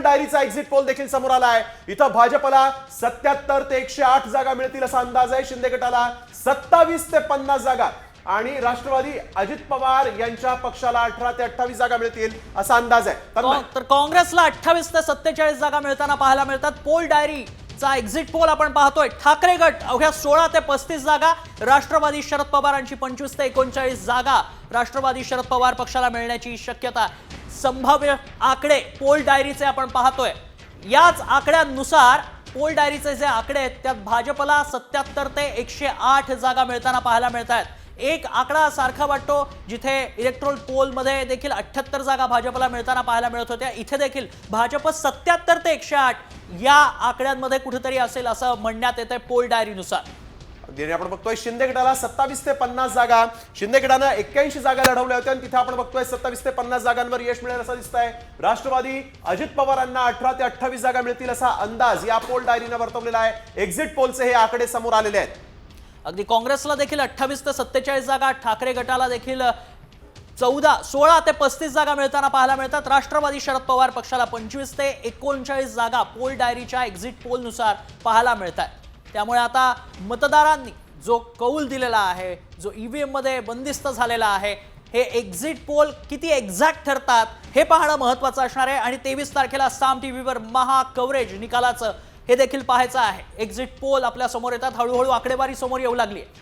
डायरीचा exit poll देखील समोर आला आहे। इथं भाजपला 77 ते 108 जागा मिळतील असा अंदाज आहे, शिंदे गटाला 27 ते 50 जागा आणि राष्ट्रवादी अजित पवार यांच्या पक्षाला 18 ते 28 जागा मिळतील असा अंदाज आहे। तर काँग्रेसला 28 ते 47 जागा मिळताना पाहायला मिळतात। पोल डायरीचा एक्झिट पोल आपण पाहतोय, ठाकरे गट अवघ्या 16 ते 35 जागा, राष्ट्रवादी शरद पवारांची 25 ते 39 जागा राष्ट्रवादी शरद पवार पक्षाला मिळण्याची शक्यता। संभाव्य आकडे पोल डायरीचे आपण पाहतोय, याच आकड्यांनुसार पोल डायरीचे जे आकडे आहेत त्यात भाजपला 77 ते 108 जागा मिळताना पाहायला मिळत आहेत। एक आकडा सारखा वाटतो, जिथे इलेक्ट्रोल पोल मध्ये देखील 78 जागा भाजपला मिळताना पाहायला मिळत होत्या, इथे देखील भाजप 77 ते 108 या आकड्यांमध्ये कुठेतरी असेल असं म्हणण्यात येतंय पोल डायरीनुसार। आपण बघतोय शिंदे गटाला 27 ते 50 जागा, शिंदे गटानं 81 जागा लढवल्या होत्या आणि तिथे आपण बघतोय 27 ते 50 जागांवर यश मिळेल असं दिसतंय। राष्ट्रवादी अजित पवारांना 18 ते 28 जागा मिळतील असा अंदाज या पोल डायरीनं वर्तवलेला आहे। एक्झिट पोलचे हे आकडे समोर आलेले आहेत। अगदी काँग्रेसला देखील 28 ते 47 जागा, ठाकरे गटाला देखील 16 ते 35 जागा मिळताना पाहायला मिळतात। राष्ट्रवादी शरद पवार पक्षाला 25 ते 39 जागा पोल डायरीच्या एक्झिट पोलनुसार पाहायला मिळतात। त्यामुळे आता मतदारांनी जो कौल दिलेला आहे, जो ईव्हीएम मध्ये बंदिस्त झालेला आहे, हे एक्झिट पोल किती एक्झॅक्ट ठरतात हे पाहणं महत्त्वाचं असणार आहे आणि 23 तारखेला साम टीव्हीवर महा कव्हरेज निकालाचं हे देखील पाहायचं आहे। एक्झिट पोल आपल्या समोर येतात, हळूहळू आकडेवारी समोर येऊ लागली आहे।